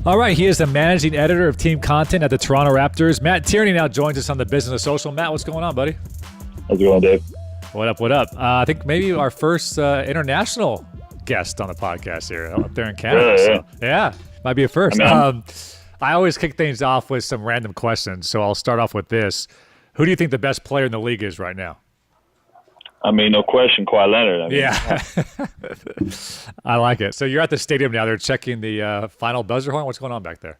All right, he is the managing editor of team content at the Toronto Raptors. Matt Tierney now joins us on the Business of Social. Matt, what's going on, buddy? How's it going, Dave? What up, what up? I think maybe our first international guest on the podcast here up there in Canada. Really, so, yeah, might be a first. I always kick things off with some random questions, so I'll start off with this. Who do you think the best player in the league is right now? No question, Kawhi Leonard. Yeah. I like it. So you're at the stadium now. They're checking the final buzzer horn. What's going on back there?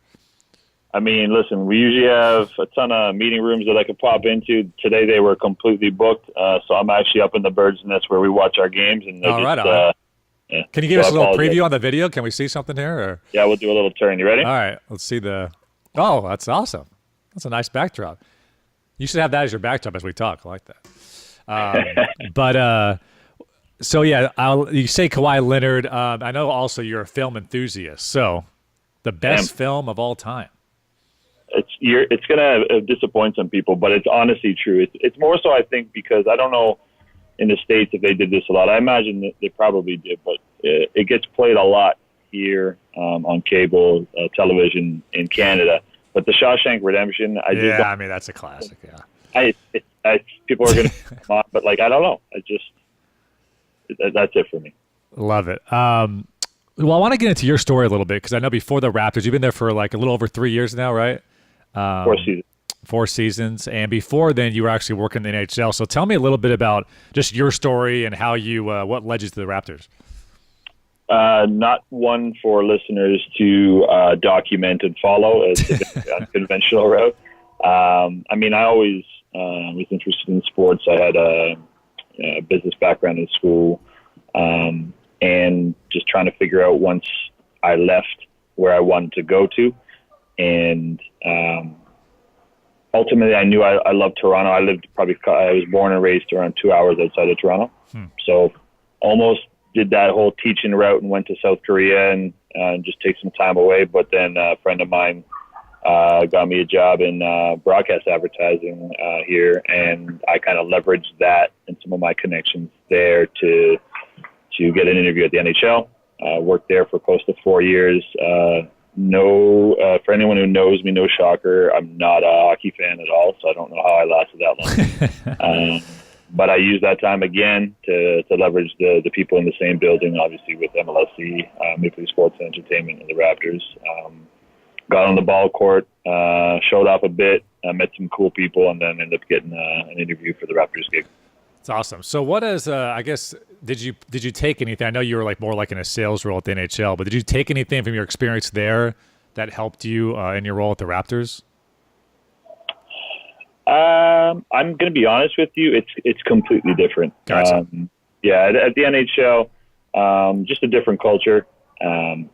Listen, we usually have a ton of meeting rooms that I could pop into. Today they were completely booked, so I'm actually up in the bird's nest where we watch our games. And right. Yeah. Can you give us a little preview on the video? Can we see something here? Or? Yeah, we'll do a little turn. You ready? All right. Let's see the – oh, that's awesome. That's a nice backdrop. You should have that as your backdrop as we talk. I like that. So yeah, you say Kawhi Leonard. I know also you're a film enthusiast. So the best film of all time. It's gonna disappoint some people, but it's honestly true. It's more so I think because I don't know in the States if they did this a lot. I imagine that they probably did, but it gets played a lot here on cable television in Canada. But the Shawshank Redemption, that's a classic. Yeah. People are going to come on, but I don't know. That's it for me. Love it. Well, I want to get into your story a little bit because I know before the Raptors, you've been there for a little over 3 years now, right? 4 seasons. 4 seasons. And before then, you were actually working in the NHL. So tell me a little bit about just your story and how you, what led you to the Raptors. Not one for listeners to document and follow. It's a unconventional route. I always was interested in sports. I had a business background in school, and just trying to figure out once I left where I wanted to go to. And ultimately, I knew I loved Toronto. I was born and raised around 2 hours outside of Toronto. So almost did that whole teaching route and went to South Korea and just take some time away. But then a friend of mine got me a job in broadcast advertising here, and I kind of leveraged that and some of my connections there to get an interview at the NHL. Worked there for close to 4 years. For anyone who knows me, no shocker, I'm not a hockey fan at all, so I don't know how I lasted that long. But I used that time again to leverage the people in the same building, obviously with MLSE, Maple Leaf Sports and Entertainment, and the Raptors. Got on the ball court, showed off a bit, met some cool people, and then ended up getting an interview for the Raptors gig. It's awesome. So what is, I guess, did you take anything? I know you were more in a sales role at the NHL, but did you take anything from your experience there that helped you in your role at the Raptors? I'm going to be honest with you. It's completely different. Gotcha. At the NHL, just a different culture. And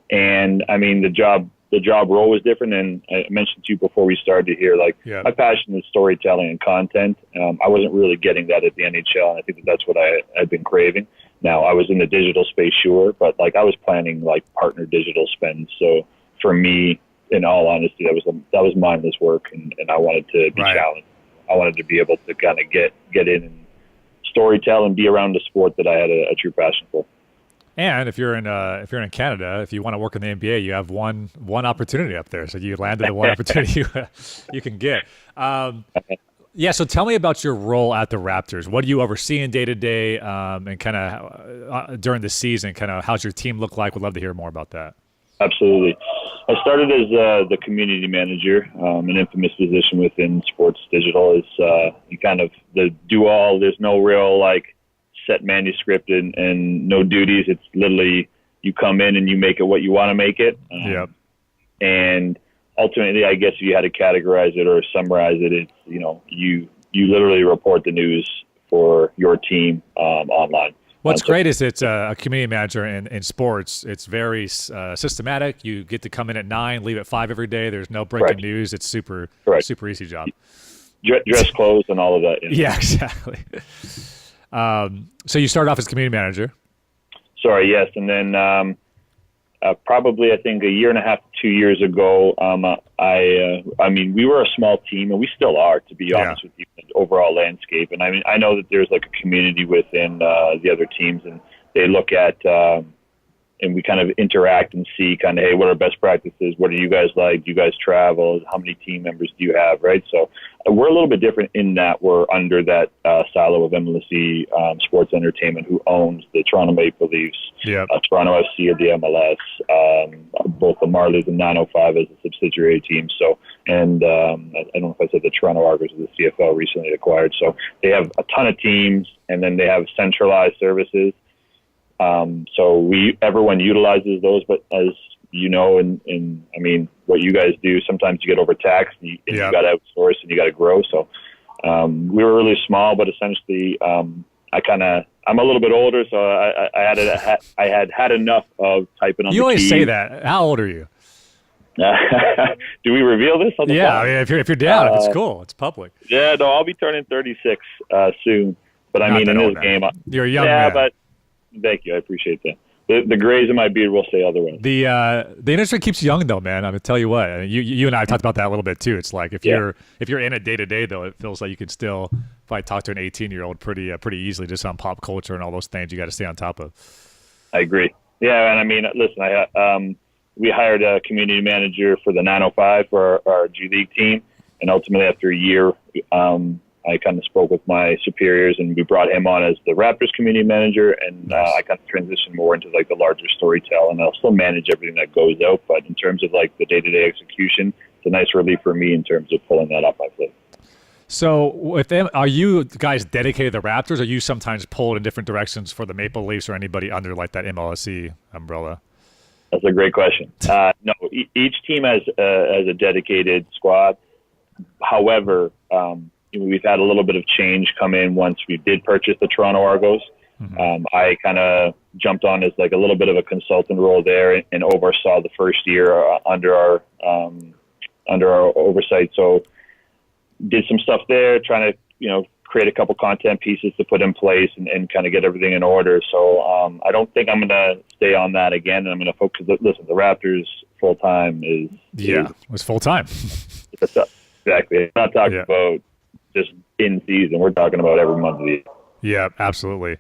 the job role was different. And I mentioned to you before we started here, my passion is storytelling and content. I wasn't really getting that at the NHL, and I think that's what I've been craving. Now, I was in the digital space, sure, but I was planning partner digital spends. So for me, in all honesty, that was mindless work, and I wanted to be challenged. I wanted to be able to kind of get in and storytell and be around a sport that I had a true passion for. And if you're in Canada, if you want to work in the NBA, you have one opportunity up there. So you landed the one opportunity you can get. So tell me about your role at the Raptors. What are you overseeing day to day, and kind of during the season? Kind of how's your team look like? Would love to hear more about that. Absolutely. I started as the community manager, an infamous position within sports digital. Is you kind of the do all. There's no real set manuscript and no duties. It's literally you come in and you make it what you want to make it. And ultimately, I guess if you had to categorize it or summarize it, it's you literally report the news for your team online. What's great is it's a community manager in sports. It's very systematic. You get to come in at 9, leave at 5 every day. There's no breaking news. It's super easy job. Dress clothes and all of that. Yeah, exactly. So you started off as community manager. Sorry, yes. And then probably I think a year and a half, 2 years ago, we were a small team, and we still are, to be honest with you, in the overall landscape. And I know that there's a community within the other teams, and they look at and we kind of interact and see kind of, hey, what are best practices? What do you guys like? Do you guys travel? How many team members do you have? Right. So we're a little bit different in that we're under that silo of MLSE Sports Entertainment, who owns the Toronto Maple Leafs, Toronto FC of the MLS, both the Marlies and 905 as a subsidiary team. So, and I don't know if I said the Toronto Argos of the CFL recently acquired. So they have a ton of teams, and then they have centralized services. So everyone utilizes those, but as you know, and I mean, what you guys do, sometimes you get overtaxed and you got to outsource and you got to grow. So, we were really small, but essentially, I'm a little bit older, so I had enough of typing on the keys. You always say that. How old are you? Do we reveal this on the phone? I mean, if you're down, if it's cool, it's public. Yeah, no, I'll be turning 36 soon. But I mean, in this game, you're a young man. But thank you, I appreciate that. The grays in my beard will say otherwise. The industry keeps you young though, man. I'm gonna tell you what. You and I have talked about that a little bit too. It's like if you're in it day to day though, it feels like you can still probably talk to an 18-year-old pretty easily just on pop culture and all those things you got to stay on top of. I agree. Yeah, and I mean, listen, we hired a community manager for the 905 for our G League team, and ultimately after a year, I kind of spoke with my superiors, and we brought him on as the Raptors community manager, and I kind of transitioned more into like the larger storytelling. And I'll still manage everything that goes out, but in terms of like the day-to-day execution, it's a nice relief for me in terms of pulling that off my plate. So with them, are you guys dedicated to the Raptors, or are you sometimes pulled in different directions for the Maple Leafs or anybody under like that MLSE umbrella? That's a great question. No, each team has a dedicated squad. However, we've had a little bit of change come in once we did purchase the Toronto Argos. Mm-hmm. I kind of jumped on as like a little bit of a consultant role there and oversaw the first year under our oversight. So did some stuff there, trying to, create a couple content pieces to put in place and kind of get everything in order. So I don't think I'm going to stay on that again. And I'm going to focus. Listen, the Raptors full time is it was full time. Exactly. I'm not talking about just in season. We're talking about every month of the year. Yeah, absolutely.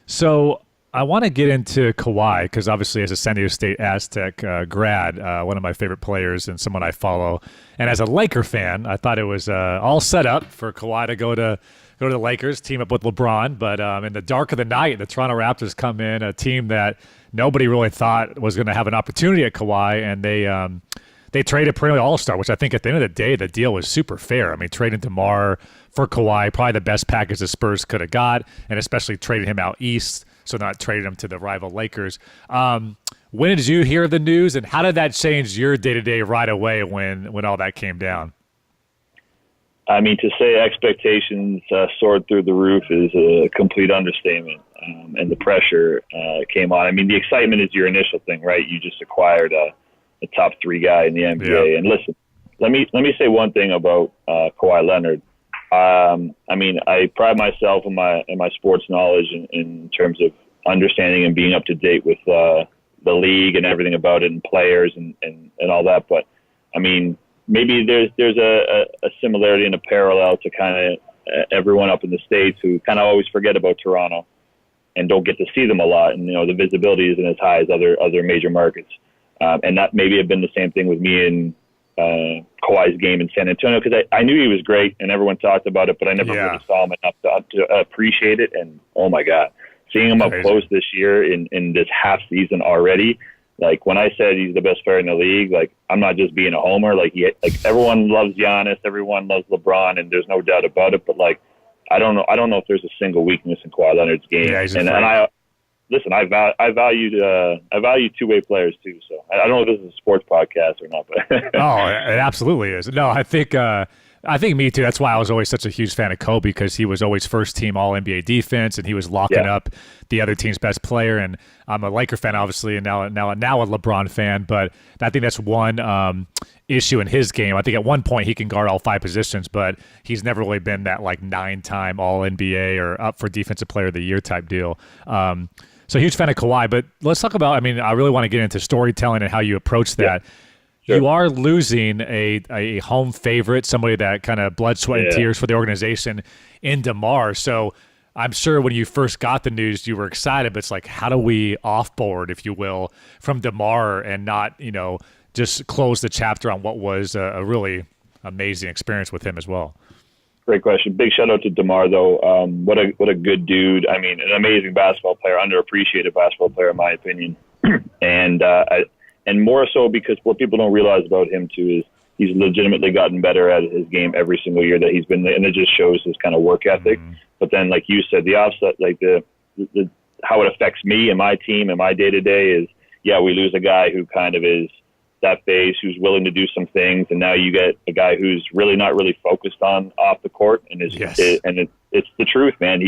So I want to get into Kawhi because obviously as a San Diego State Aztec grad, one of my favorite players and someone I follow. And as a Laker fan, I thought it was all set up for Kawhi to go to the Lakers, team up with LeBron. But in the dark of the night, the Toronto Raptors come in, a team that nobody really thought was going to have an opportunity at Kawhi, and they traded perennial all-star, which I think at the end of the day, the deal was super fair. I mean, trading DeMar for Kawhi, probably the best package the Spurs could have got, and especially trading him out east, so not trading him to the rival Lakers. When did you hear the news, and how did that change your day-to-day right away when all that came down? I mean, to say expectations soared through the roof is a complete understatement, and the pressure came on. I mean, the excitement is your initial thing, right? You just acquired a top 3 guy in the NBA. Yeah. And listen, let me say one thing about Kawhi Leonard. I mean, I pride myself in my sports knowledge in terms of understanding and being up to date with the league and everything about it and players and all that. But I mean, maybe there's a similarity and a parallel to kind of everyone up in the States who kind of always forget about Toronto and don't get to see them a lot. And, the visibility isn't as high as other major markets. And that maybe had been the same thing with me in Kawhi's game in San Antonio, because I knew he was great and everyone talked about it, but I never really saw him enough to appreciate it. And oh my God, seeing him up close this year in this half season already, like when I said he's the best player in the league, like I'm not just being a homer. Like everyone loves Giannis, everyone loves LeBron, and there's no doubt about it. But like I don't know if there's a single weakness in Kawhi Leonard's game. Yeah, and I. Listen, I value two-way players too. So I don't know if this is a sports podcast or not, but oh, it absolutely is. No, I think me too. That's why I was always such a huge fan of Kobe, because he was always first team All NBA defense, and he was locking up the other team's best player. And I'm a Laker fan, obviously, and now a LeBron fan. But I think that's one issue in his game. I think at one point he can guard all 5 positions, but he's never really been that like 9-time All NBA or up for Defensive Player of the Year type deal. So huge fan of Kawhi, but let's talk about, I really want to get into storytelling and how you approach that. Yeah. Sure. You are losing a home favorite, somebody that kind of blood, sweat, and tears for the organization in DeMar. So I'm sure when you first got the news, you were excited, but it's like, how do we offboard, if you will, from DeMar and not, just close the chapter on what was a really amazing experience with him as well? Great question. Big shout out to DeMar, though. What a good dude. I mean, an amazing basketball player, underappreciated basketball player, in my opinion. And more so because what people don't realize about him, too, is he's legitimately gotten better at his game every single year that he's been there, and it just shows his kind of work ethic. Mm-hmm. But then, like you said, the offset, like the how it affects me and my team and my day-to-day is, yeah, we lose a guy who kind of is that face, who's willing to do some things, and now you get a guy who's really not really focused on off the court, and it's the truth, man.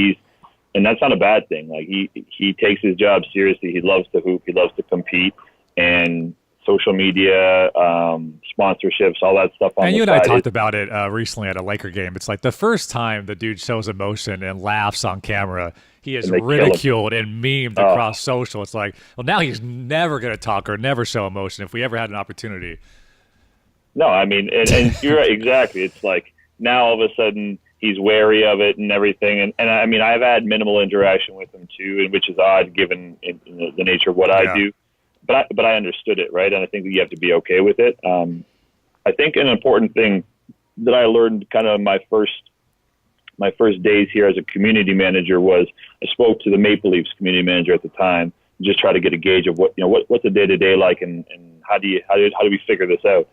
And that's not a bad thing. Like he takes his job seriously. He loves to hoop. He loves to compete, and social media, sponsorships, all that stuff. And you and I talked about it recently at a Laker game. It's like the first time the dude shows emotion and laughs on camera, he is ridiculed and memed across social. It's like, well, now he's never going to talk or never show emotion if we ever had an opportunity. No, I mean, and you're right, exactly. It's like now all of a sudden he's wary of it and everything. And I mean, I've had minimal interaction with him too, and which is odd given the nature of what I do. But I understood it, right? And I think that you have to be okay with it. I think an important thing that I learned kind of my first days here as a community manager was I spoke to the Maple Leafs community manager at the time, just try to get a gauge of what's the day to day like, and how do we figure this out?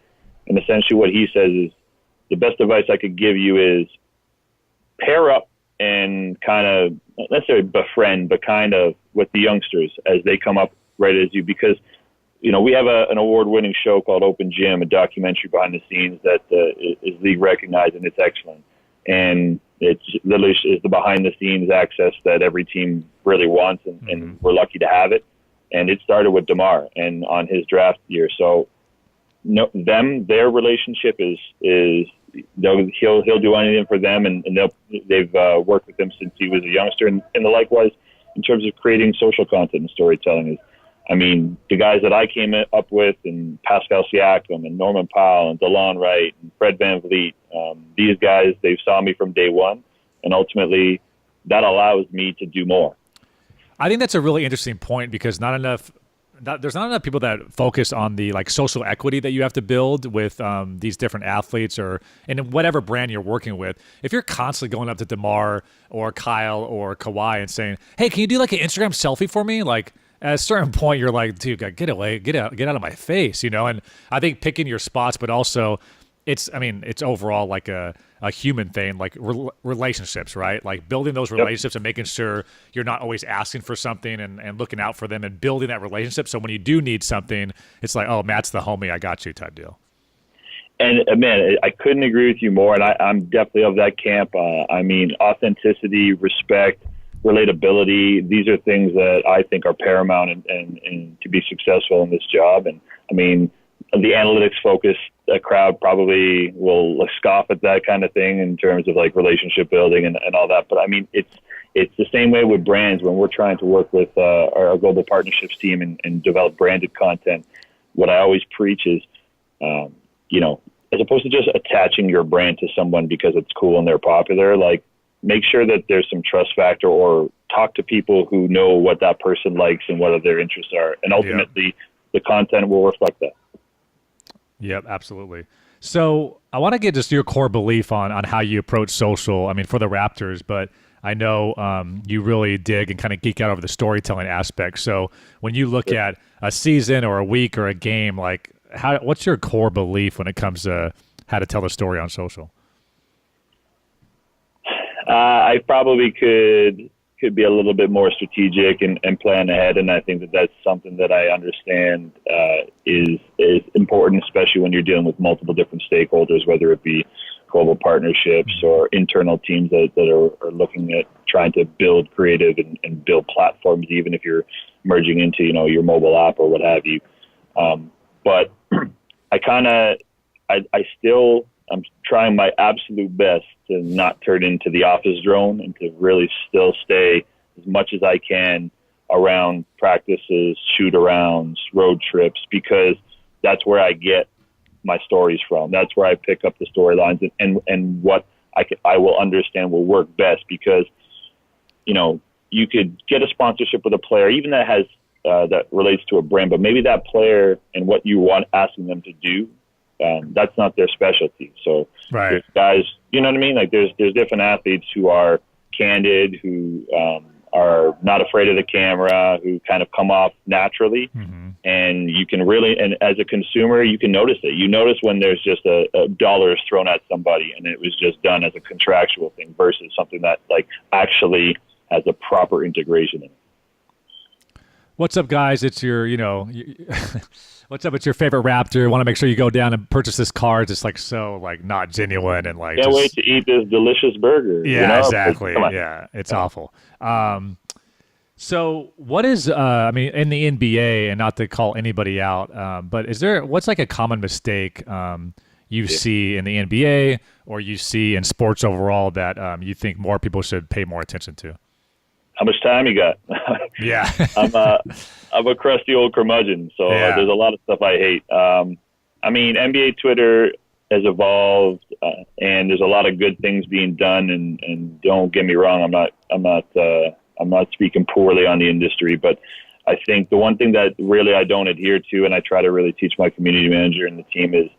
And essentially, what he says is the best advice I could give you is pair up and kind of not necessarily befriend, but kind of with the youngsters as they come up right as you, because we have an award-winning show called Open Gym, a documentary behind the scenes that is league recognized, and it's excellent. And it's literally is the behind-the-scenes access that every team really wants, and we're lucky to have it. And it started with DeMar and on his draft year. So their relationship is he'll do anything for them, and they've worked with him since he was a youngster, and likewise in terms of creating social content and storytelling. I mean, the guys that I came up with, and Pascal Siakam and Norman Powell and DeLon Wright and Fred VanVleet, these guys, they saw me from day one, and ultimately that allows me to do more. I think that's a really interesting point, because there's not enough people that focus on the social equity that you have to build with these different athletes or in whatever brand you're working with. If you're constantly going up to DeMar or Kyle or Kawhi and saying, "Hey, can you do an Instagram selfie for me?" At a certain point, you're like, dude, get away, get out of my face, And I think picking your spots, but also it's overall like a human thing, like relationships, right? Like building those relationships and making sure you're not always asking for something and looking out for them and building that relationship. So when you do need something, it's like, oh, Matt's the homie, I got you type deal. And man, I couldn't agree with you more. And I'm definitely of that camp. Authenticity, respect, relatability, these are things that I think are paramount and to be successful in this job. And I mean, the analytics focused crowd probably will scoff at that kind of thing in terms of relationship building and all that. But I mean, it's the same way with brands when we're trying to work with our global partnerships team and develop branded content. What I always preach is, as opposed to just attaching your brand to someone because it's cool and they're popular, make sure that there's some trust factor, or talk to people who know what that person likes and what their interests are. And ultimately, the content will reflect that. Yep, absolutely. So I want to get just your core belief on how you approach social, for the Raptors, but I know you really dig and kind of geek out over the storytelling aspect. So when you look at a season or a week or a game, what's your core belief when it comes to how to tell the story on social? I probably could be a little bit more strategic and plan ahead, and I think that that's something that I understand is important, especially when you're dealing with multiple different stakeholders, whether it be global partnerships or internal teams that are looking at trying to build creative and build platforms, even if you're merging into your mobile app or what have you. But I'm trying my absolute best to not turn into the office drone and to really still stay as much as I can around practices, shoot-arounds, road trips, because that's where I get my stories from. That's where I pick up the storylines and what I will understand will work best, because you could get a sponsorship with a player, even that has that relates to a brand, but maybe that player and what you want asking them to do, that's not their specialty. So there's guys, you know what I mean? Like there's different athletes who are candid, who are not afraid of the camera, who kind of come off naturally. Mm-hmm. And you can really, and as a consumer, you can notice it. You notice when there's just a dollar thrown at somebody and it was just done as a contractual thing versus something that like actually has a proper integration in it. What's up, guys? It's your, what's up? It's your favorite Raptor. Want to make sure you go down and purchase this card. It's like so like not genuine and like. Can't wait to eat this delicious burger. Yeah, exactly. Yeah, it's awful. So what is, in the NBA, and not to call anybody out, but what's like a common mistake you see in the NBA or you see in sports overall that you think more people should pay more attention to? How much time you got? Yeah. I'm a crusty old curmudgeon, so there's a lot of stuff I hate. NBA Twitter has evolved, and there's a lot of good things being done. And don't get me wrong, I'm not speaking poorly on the industry, but I think the one thing that really I don't adhere to, and I try to really teach my community manager and the team is,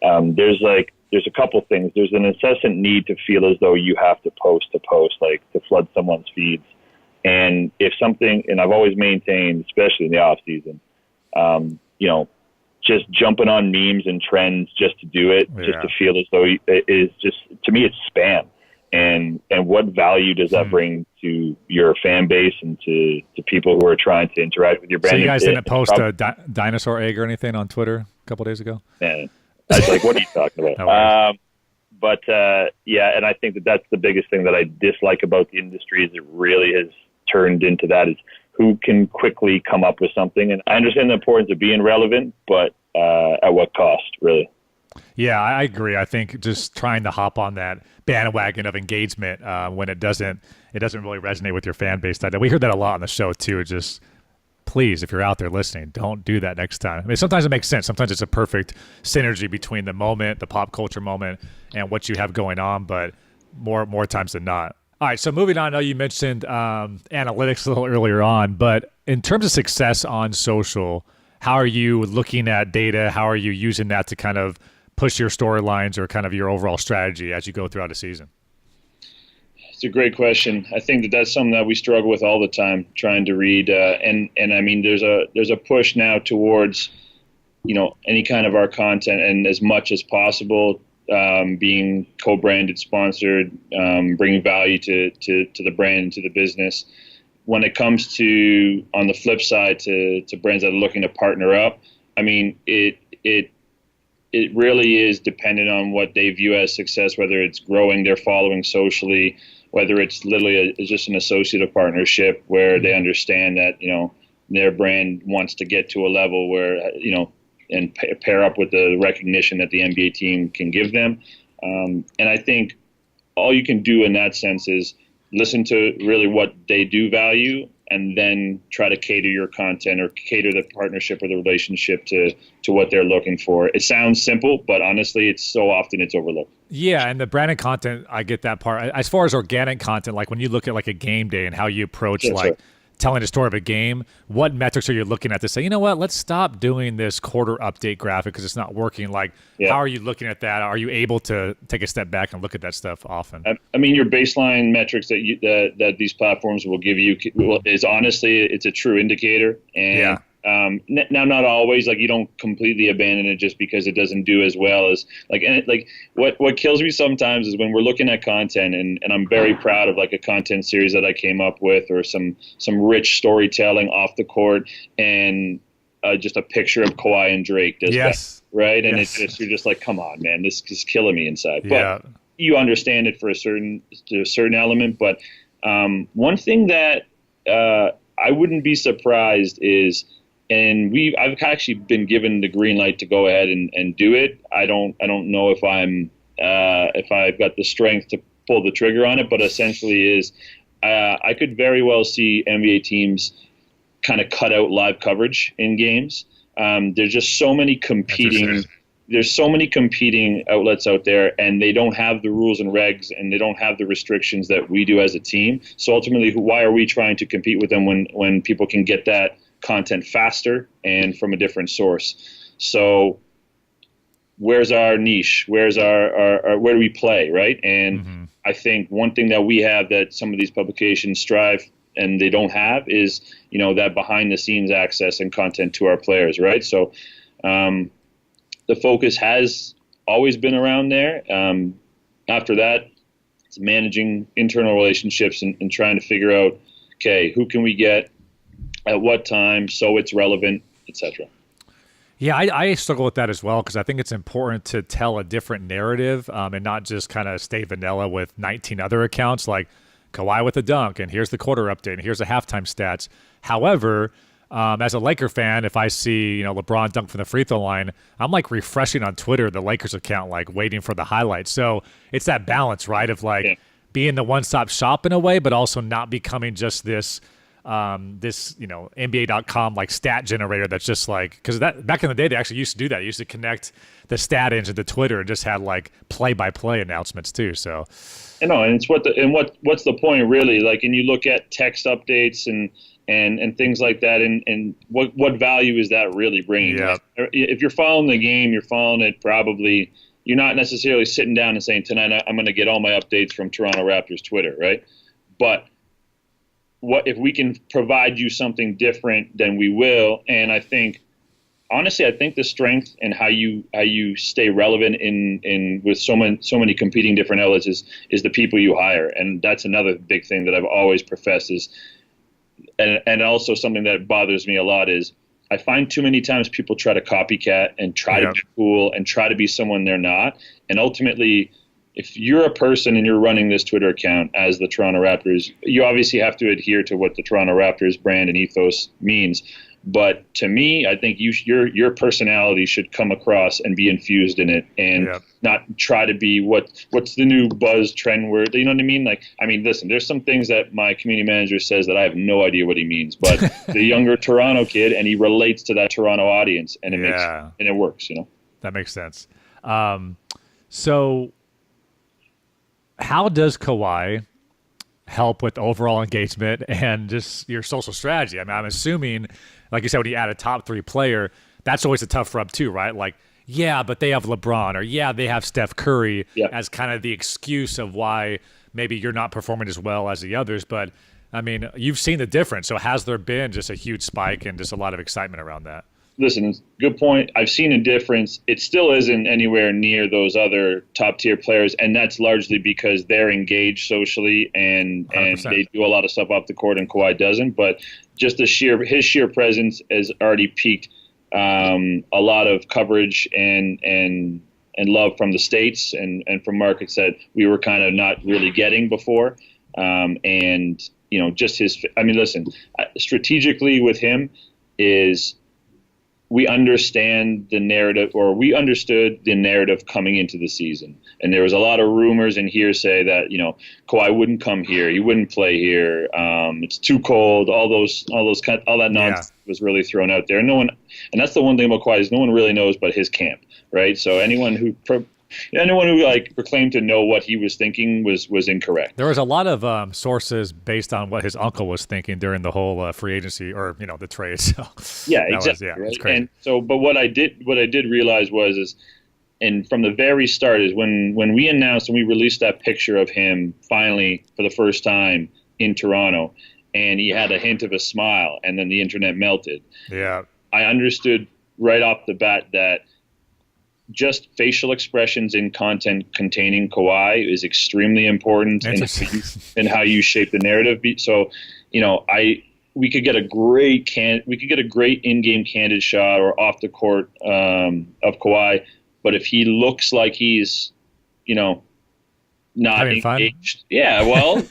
there's a couple things. There's an incessant need to feel as though you have to post, like to flood someone's feeds. And if something, and I've always maintained, especially in the off season, just jumping on memes and trends just to do it, just to feel as though it is just, to me, it's spam. And what value does that bring to your fan base and to people who are trying to interact with your brand? So you guys didn't post a dinosaur egg or anything on Twitter a couple days ago? Man, I was like, what are you talking about? And I think that's the biggest thing that I dislike about the industry is it really has turned into that is who can quickly come up with something. And I understand the importance of being relevant, but at what cost, really? Yeah, I agree. I think just trying to hop on that bandwagon of engagement when it doesn't really resonate with your fan base. We heard that a lot on the show too. Just please, if you're out there listening, don't do that next time. I mean, sometimes it makes sense. Sometimes it's a perfect synergy between the moment, the pop culture moment, and what you have going on. But more times than not. All right, so moving on, I know you mentioned analytics a little earlier on, but in terms of success on social, how are you looking at data? How are you using that to kind of push your storylines or kind of your overall strategy as you go throughout a season? It's a great question. I think that's something that we struggle with all the time, trying to read. And I mean, there's a push now towards, any kind of our content and as much as possible being co-branded, sponsored, bringing value to the brand, to the business. When it comes to, on the flip side, to brands that are looking to partner up, I mean, it really is dependent on what they view as success, whether it's growing their following socially, whether it's literally just an associative partnership where they understand that, their brand wants to get to a level where, and pair up with the recognition that the NBA team can give them. And I think all you can do in that sense is listen to really what they do value and then try to cater your content or cater the partnership or the relationship to what they're looking for. It sounds simple, but honestly, it's overlooked. Yeah, and the branded content, I get that part. As far as organic content, like when you look at like a game day and how you approach telling a story of a game, what metrics are you looking at to say, you know what, let's stop doing this quarter update graphic because it's not working? Like, how are you looking at that? Are you able to take a step back and look at that stuff often? I mean, your baseline metrics that these platforms will give you is honestly, it's a true indicator. And now, not always, like you don't completely abandon it just because it doesn't do as well as what kills me sometimes is when we're looking at content and I'm very proud of like a content series that I came up with or some rich storytelling off the court and just a picture of Kawhi and Drake does that, right? And it's just, you're just like, come on, man, this is killing me inside. But you understand it to a certain element. But one thing that I wouldn't be surprised is, and I've actually been given the green light to go ahead and do it. I don't know if I've got the strength to pull the trigger on it, but essentially is I could very well see NBA teams kind of cut out live coverage in games. There's just so many competing there's so many competing outlets out there, and they don't have the rules and regs, and they don't have the restrictions that we do as a team. So ultimately, why are we trying to compete with them when people can get that content faster and from a different source? So where's our niche? Where's our where do we play, right? And I think one thing that we have that some of these publications strive and they don't have is, that behind the scenes access and content to our players, right? So the focus has always been around there. After that, it's managing internal relationships and trying to figure out, okay, who can we get at what time so it's relevant, etc. Yeah, I struggle with that as well, because I think it's important to tell a different narrative and not just kind of stay vanilla with 19 other accounts like Kawhi with a dunk, and here's the quarter update, and here's the halftime stats. However, as a Laker fan, if I see LeBron dunk from the free throw line, I'm like refreshing on Twitter the Lakers account, like waiting for the highlights. So it's that balance, right, of like being the one-stop shop in a way, but also not becoming just this NBA.com like stat generator that's just like, because that back in the day they actually used to do that. They used to connect the stat engine to Twitter and just had like play-by-play announcements too. So and it's what's the point really? Like, and you look at text updates and things like that, and what value is that really bringing? Yeah. If you're following the game, you're following it probably. You're not necessarily sitting down and saying, tonight I'm going to get all my updates from Toronto Raptors Twitter, right? But what if we can provide you something different, then we will. And I think, honestly, the strength and how you stay relevant in with so many competing different outlets is the people you hire, and that's another big thing that I've always professed is. And also something that bothers me a lot is I find too many times people try to copycat and try to be cool and try to be someone they're not. And ultimately, if you're a person and you're running this Twitter account as the Toronto Raptors, you obviously have to adhere to what the Toronto Raptors brand and ethos means. But to me, I think your personality should come across and be infused in it, and not try to be what's the new buzz trend word. You know what I mean? Like, listen, there's some things that my community manager says that I have no idea what he means, but the younger Toronto kid, and he relates to that Toronto audience, and it works. That makes sense. So how does Kawhi help with overall engagement and just your social strategy? I'm assuming, like you said, when you add a top 3 player, that's always a tough rub too, right? Like, but they have LeBron, or they have Steph Curry as kind of the excuse of why maybe you're not performing as well as the others. But you've seen the difference. So has there been just a huge spike and just a lot of excitement around that? Listen, good point. I've seen a difference. It still isn't anywhere near those other top tier players, and that's largely because they're engaged socially and they do a lot of stuff off the court, and Kawhi doesn't. But just his sheer presence has already piqued a lot of coverage and love from the States and from markets that we were kind of not really getting before. Just his. Listen, strategically with him is. We understand the narrative, or we understood the narrative coming into the season. And there was a lot of rumors and hearsay that, Kawhi wouldn't come here. He wouldn't play here. It's too cold. All that nonsense was really thrown out there. And that's the one thing about Kawhi is no one really knows but his camp, right? So anyone who proclaimed to know what he was thinking was incorrect. There was a lot of sources based on what his uncle was thinking during the whole free agency or the trade. So exactly. Right? And so, but what I did realize was and from the very start is when we announced and we released that picture of him finally for the first time in Toronto, and he had a hint of a smile, and then the internet melted. Yeah, I understood right off the bat that. Just facial expressions in content containing Kawhi is extremely important in how you shape the narrative. So, we could get a great in-game candid shot or off the court of Kawhi, but if he looks like he's, not having engaged, fun.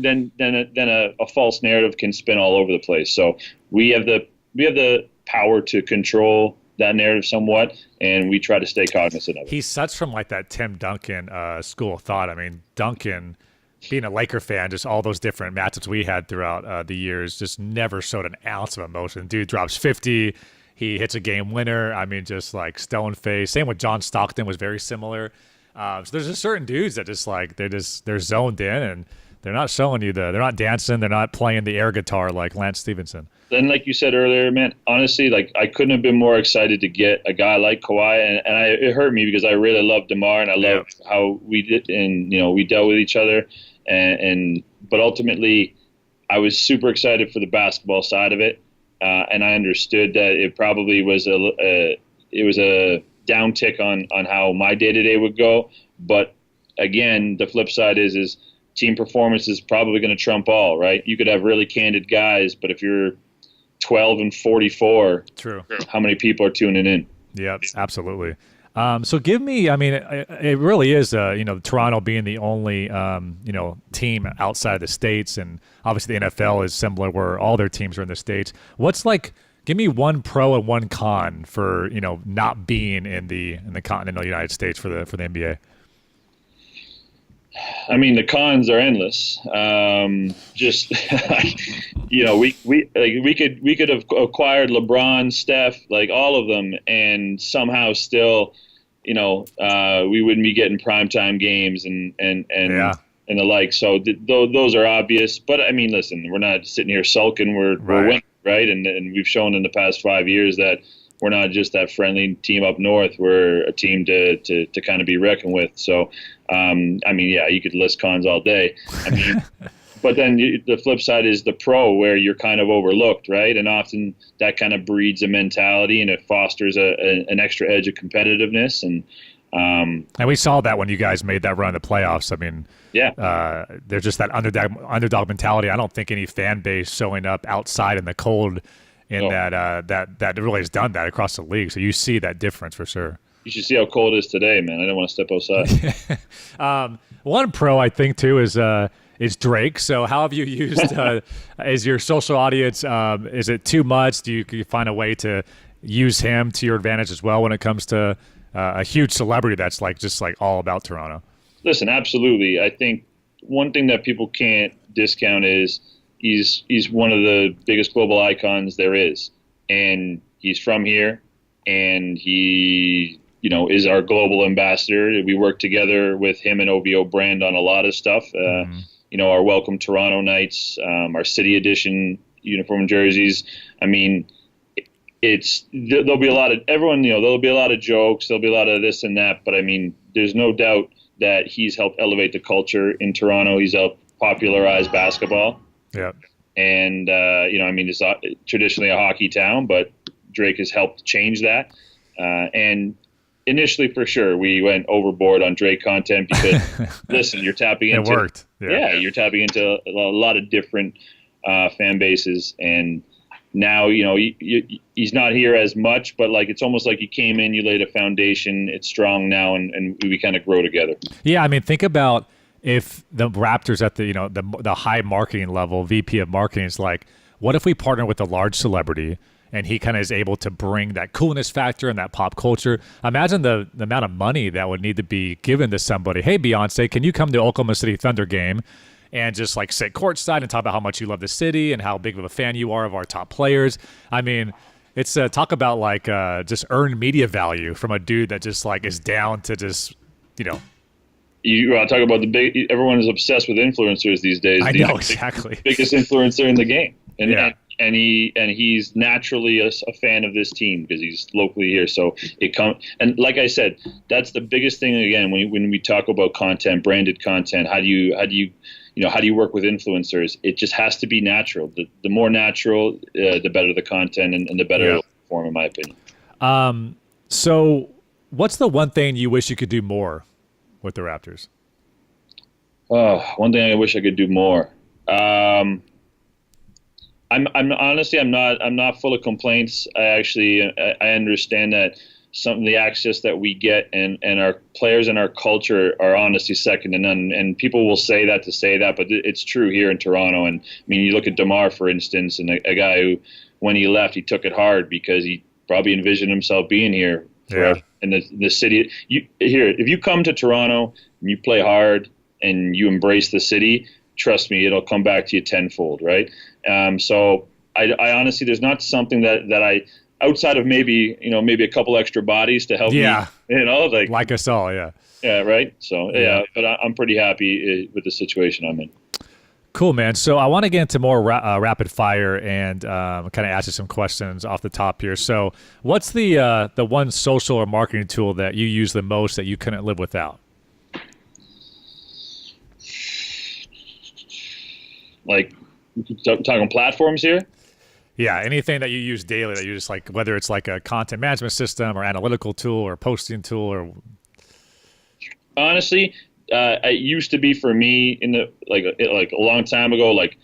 then a false narrative can spin all over the place. So we have the power to control that narrative somewhat, and we try to stay cognizant of it. He's such from like that Tim Duncan school of thought. Duncan, being a Laker fan, just all those different matchups we had throughout the years, just never showed an ounce of emotion. Dude drops 50. he hits a game winner. I mean, just like stone face. Same with John Stockton was very similar. So there's just certain dudes that just like they're zoned in and they're not showing you they're not dancing, they're not playing the air guitar like Lance Stevenson. Then, like you said earlier, man, honestly, like I couldn't have been more excited to get a guy like Kawhi, and it hurt me because I really loved DeMar and I loved how we did, and we dealt with each other, but ultimately, I was super excited for the basketball side of it, and I understood that it probably was a downtick on how my day-to-day would go. But again, the flip side is team performance is probably going to trump all, right? You could have really candid guys, but if you're 12 and 44, true, how many people are tuning in? Yeah, absolutely. So give me, I mean, it really is, Toronto being the only, team outside of the States, and obviously the NFL is similar where all their teams are in the States. What's like, give me one pro and one con for, not being in the continental United States for the NBA. I mean, the cons are endless. Just we could have acquired LeBron, Steph, like all of them, and somehow still, we wouldn't be getting primetime games and the like. So those are obvious. But I mean, listen, we're not sitting here sulking. We're winning, right? And we've shown in the past 5 years that we're not just that friendly team up north. We're a team to kind of be reckoned with. So, you could list cons all day. I mean, but then the flip side is the pro, where you're kind of overlooked, right? And often that kind of breeds a mentality and it fosters an extra edge of competitiveness. And we saw that when you guys made that run in the playoffs. I mean, there's just that underdog mentality. I don't think any fan base showing up outside in the cold that really has done that across the league. So you see that difference for sure. You should see how cold it is today, man. I don't want to step outside. One pro I think too is Drake. So how have you used is your social audience? Is it too much? Do you find a way to use him to your advantage as well when it comes to a huge celebrity that's just all about Toronto? Listen, absolutely. I think one thing that people can't discount is he's one of the biggest global icons there is, and he's from here, and he is our global ambassador. We work together with him and OVO brand on a lot of stuff. Our Welcome Toronto nights, our City Edition uniform jerseys. I mean, there'll be a lot of everyone. There'll be a lot of jokes. There'll be a lot of this and that. But I mean, there's no doubt that he's helped elevate the culture in Toronto. He's helped popularize basketball. Yeah. And it's traditionally a hockey town, but Drake has helped change that. And initially, for sure, we went overboard on Drake content because, listen, you're tapping into it worked. Yeah, you're tapping into a lot of different fan bases, and now he's not here as much, but it's almost like you came in, you laid a foundation, it's strong now, and we kind of grow together. Yeah, I mean, think about if the Raptors at the the high marketing level, VP of marketing is like, what if we partner with a large celebrity? And he kind of is able to bring that coolness factor and that pop culture. Imagine the amount of money that would need to be given to somebody. Hey, Beyonce, can you come to Oklahoma City Thunder game and just sit courtside and talk about how much you love the city and how big of a fan you are of our top players? I mean, it's talk about just earned media value from a dude that just is down to just, You want to talk about everyone is obsessed with influencers these days. I know, exactly. Biggest influencer in the game. And he's naturally a fan of this team because he's locally here. So it comes, and like I said, that's the biggest thing. Again, when we talk about content, branded content, how do you work with influencers? It just has to be natural. The more natural, the better the content, and the better it'll perform, in my opinion. So what's the one thing you wish you could do more with the Raptors? One thing I wish I could do more. I'm honestly, I'm not full of complaints. I understand that some of the access that we get and our players and our culture are honestly second to none. And people will say that, but it's true here in Toronto. And I mean, you look at DeMar, for instance, and a guy who, when he left, he took it hard because he probably envisioned himself being here forever. In the city. If you come to Toronto and you play hard and you embrace the city, trust me, it'll come back to you tenfold, right? So I honestly, there's not something that outside of maybe a couple extra bodies to help me, like us all. Yeah. Yeah. Right. So but I'm pretty happy with the situation I'm in. Cool, man. So I want to get into more rapid fire and kind of ask you some questions off the top here. So what's the one social or marketing tool that you use the most that you couldn't live without? Like, talking platforms here? Yeah, anything that you use daily that you just like, whether it's like a content management system or analytical tool or posting tool or. Honestly, it used to be for me in the like a long time ago, like,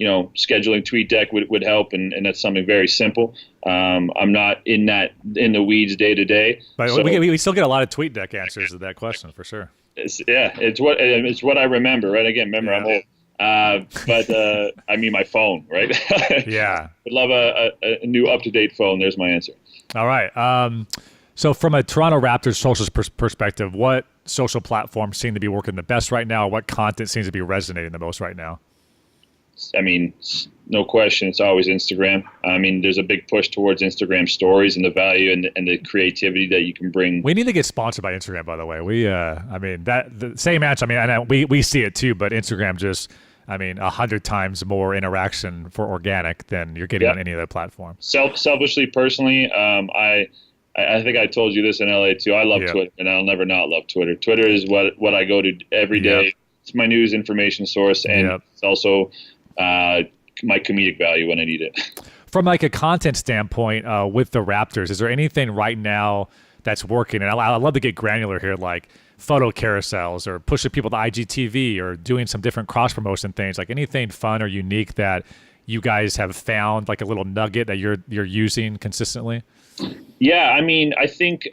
scheduling TweetDeck would help, and that's something very simple. I'm not in the weeds day to day. But so, we still get a lot of TweetDeck answers to that question for sure. It's what I remember, right? Again, remember I'm old. But I mean my phone, right? Yeah. I'd love a new up-to-date phone. There's my answer. All right. So from a Toronto Raptors social perspective, what social platforms seem to be working the best right now? What content seems to be resonating the most right now? I mean, no question, it's always Instagram. I mean, there's a big push towards Instagram stories and the value and the creativity that you can bring. We need to get sponsored by Instagram, by the way. The same answer. I mean, I know we see it too, but Instagram just, 100 times more interaction for organic than you're getting on any other platform. Selfishly, personally, I think I told you this in LA too. I love Twitter, and I'll never not love Twitter. Twitter is what I go to every day. It's my news information source, and it's also my comedic value when I need it. From like a content standpoint, with the Raptors, is there anything right now that's working? And I'd love to get granular here, like photo carousels or pushing people to IGTV or doing some different cross promotion things. Like anything fun or unique that you guys have found, like a little nugget that you're using consistently? Yeah, I mean, I think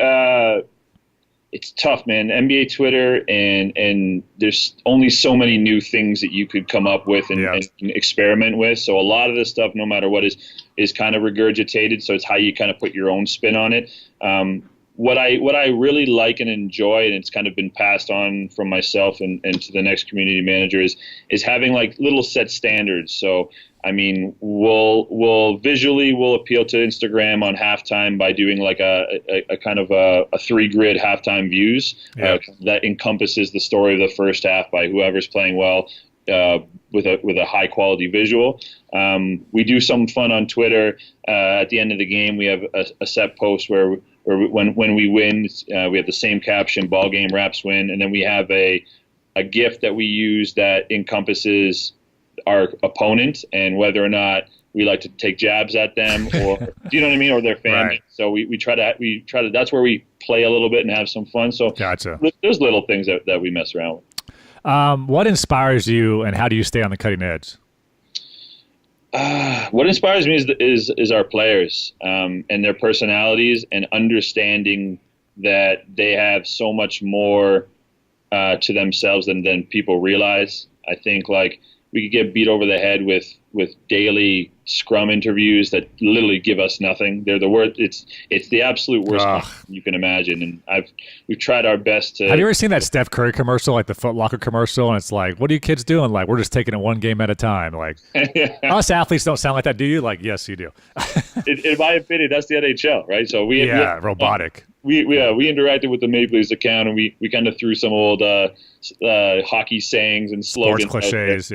it's tough, man. NBA Twitter, and there's only so many new things that you could come up with and experiment with. So a lot of this stuff, no matter what, is kind of regurgitated. So it's how you kind of put your own spin on it. What I really like and enjoy, and it's kind of been passed on from myself and to the next community manager, is having like little set standards. So I mean, we'll visually appeal to Instagram on halftime by doing like a kind of a 3-grid halftime views that encompasses the story of the first half by whoever's playing well with a high quality visual. We do some fun on Twitter. At the end of the game, we have a set post where when we win, we have the same caption: "Ball game, Raps win," and then we have a GIF that we use that encompasses our opponent and whether or not we like to take jabs at them, or do you know what I mean, or their family. Right. So we try to. That's where we play a little bit and have some fun. So gotcha. There's little things that we mess around with. What inspires you, and how do you stay on the cutting edge? What inspires me is our players and their personalities, and understanding that they have so much more to themselves than people realize. I think like we could get beat over the head with daily scrum interviews that literally give us nothing. They're the worst. It's the absolute worst thing you can imagine. And we've tried our best to. Have you ever seen that Steph Curry commercial, like the Foot Locker commercial? And it's like, what are you kids doing? Like, we're just taking it one game at a time. Like, us athletes don't sound like that, do you? Like, yes, you do. In my opinion, that's the NHL, right? So we robotic. We interacted with the Maple Leafs account, and we kind of threw some old hockey sayings and slogans, sports cliches,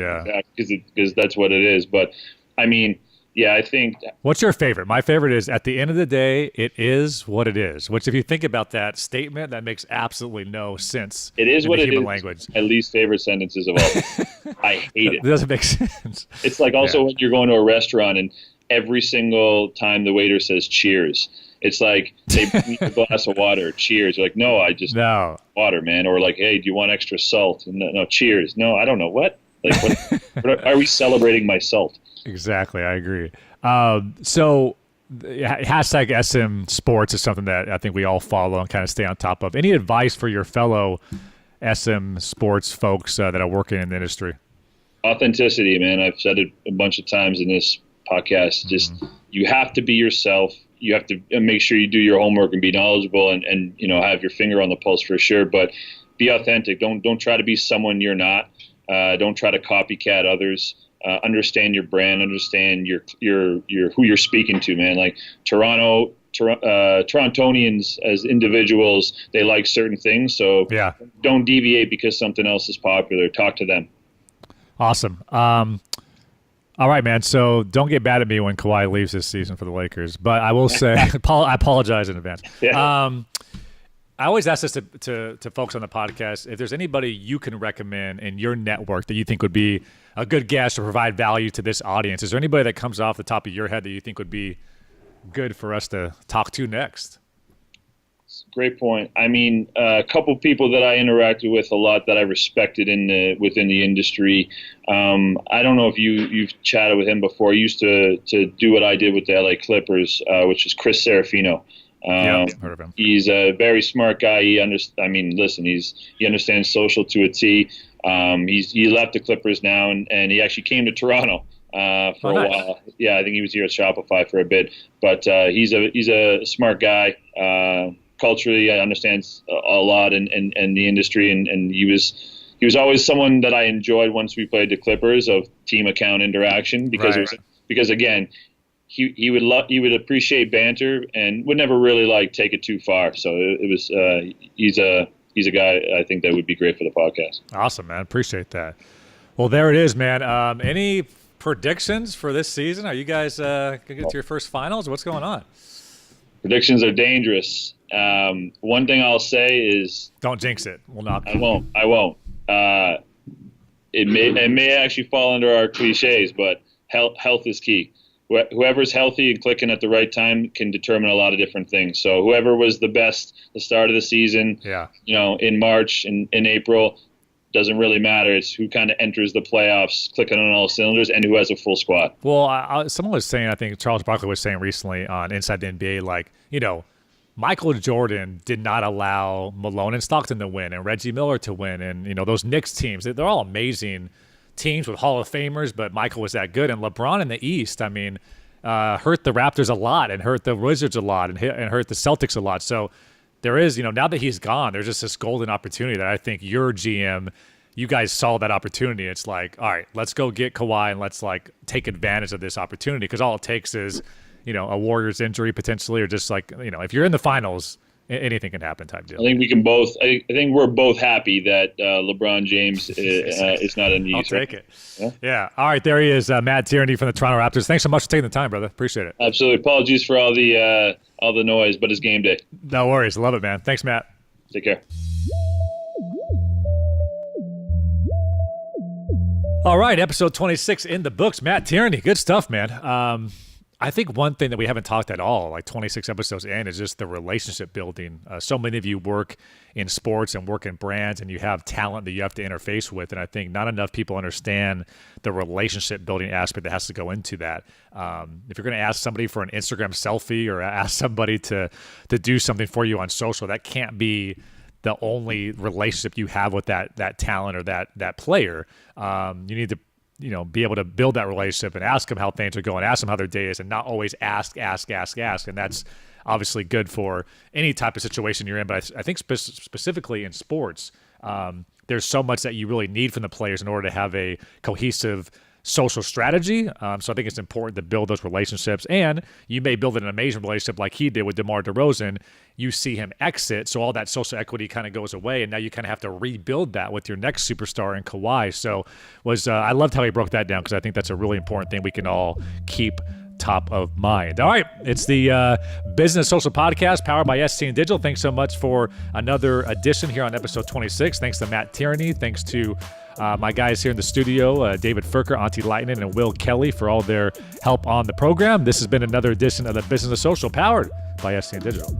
because that's what it is. But I mean, I think. What's your favorite? My favorite is, at the end of the day, it is what it is. Which, if you think about that statement, that makes absolutely no sense. It is what it is. Language. My least favorite sentences of all. I hate it. It doesn't make sense. It's like also when you're going to a restaurant and every single time the waiter says cheers, it's like they bring you a glass of water. Cheers. You're like, no, I just water, man. Or like, hey, do you want extra salt? No, cheers. No, I don't know what. Like, what are we celebrating my salt? Exactly, I agree. So hashtag SM Sports is something that I think we all follow and kind of stay on top of. Any advice for your fellow SM Sports folks that are working in the industry? Authenticity, man. I've said it a bunch of times in this podcast. Just you have to be yourself. You have to make sure you do your homework and be knowledgeable and have your finger on the pulse for sure. But be authentic. Don't try to be someone you're not. Don't try to copycat others. understand your brand, understand your who you're speaking to, man. Like Torontonians as individuals, they like certain things, so don't deviate because something else is popular. Talk to them. Awesome. All right, man. So don't get mad at me when Kawhi leaves this season for the Lakers, but I will say I apologize in advance. I always ask this to folks on the podcast, if there's anybody you can recommend in your network that you think would be a good guest or provide value to this audience. Is there anybody that comes off the top of your head that you think would be good for us to talk to next? Great point. I mean, a couple people that I interacted with a lot that I respected within the industry. I don't know if you've chatted with him before. He used to do what I did with the LA Clippers, which is Chris Serafino. Heard of him. He's a very smart guy. He understands social to a T. He left the Clippers now, and he actually came to Toronto for a while. Yeah, I think he was here at Shopify for a bit. But he's a smart guy. Culturally, I understands a lot in the industry, and he was always someone that I enjoyed once we played the Clippers of team account interaction because again, he would appreciate banter and would never really take it too far. So he's a guy I think that would be great for the podcast. Awesome, man. Appreciate that. Well, there it is, man. Any predictions for this season? Are you guys gonna get to your first finals? What's going on? Predictions are dangerous. One thing I'll say is don't jinx it. We'll not. I won't. It may actually fall under our cliches, but health is key. Whoever's healthy and clicking at the right time can determine a lot of different things. So whoever was the best the start of the season, in March and in April, doesn't really matter. It's who kind of enters the playoffs clicking on all cylinders and who has a full squad. Well, someone was saying, I think Charles Barkley was saying recently on Inside the NBA, Michael Jordan did not allow Malone and Stockton to win and Reggie Miller to win. And, those Knicks teams, they're all amazing teams with Hall of Famers, but Michael was that good. And LeBron in the East, hurt the Raptors a lot and hurt the Wizards a lot and hurt the Celtics a lot. So there is, now that he's gone, there's just this golden opportunity that I think your GM, you guys saw that opportunity. It's like, all right, let's go get Kawhi and let's take advantage of this opportunity, because all it takes is, a Warriors injury potentially, or just if you're in the finals, anything can happen type deal. I think we can both. I think we're both happy that LeBron James is not in the East. I'll take it. Yeah. All right. There he is, Matt Tierney from the Toronto Raptors. Thanks so much for taking the time, brother. Appreciate it. Absolutely. Apologies for all the noise, but it's game day. No worries. Love it, man. Thanks, Matt. Take care. All right. Episode 26 in the books. Matt Tierney. Good stuff, man. I think one thing that we haven't talked at all, 26 episodes in, is just the relationship building. So many of you work in sports and work in brands, and you have talent that you have to interface with. And I think not enough people understand the relationship building aspect that has to go into that. If you're going to ask somebody for an Instagram selfie or ask somebody to do something for you on social, that can't be the only relationship you have with that talent or that player. You need to be able to build that relationship and ask them how things are going, ask them how their day is, and not always ask. And that's obviously good for any type of situation you're in. But I think specifically in sports, there's so much that you really need from the players in order to have a cohesive social strategy. So I think it's important to build those relationships. And you may build an amazing relationship like he did with DeMar DeRozan. You see him exit, so all that social equity kind of goes away, and now you kind of have to rebuild that with your next superstar in Kawhi. So I loved how he broke that down, because I think that's a really important thing we can all keep top of mind. All right, it's the Business Social Podcast powered by STN Digital. Thanks so much for another edition here on episode 26. Thanks to Matt Tierney. Thanks to my guys here in the studio, David Furker, Auntie Lightning, and Will Kelly, for all their help on the program. This has been another edition of the Business Social powered by STN Digital.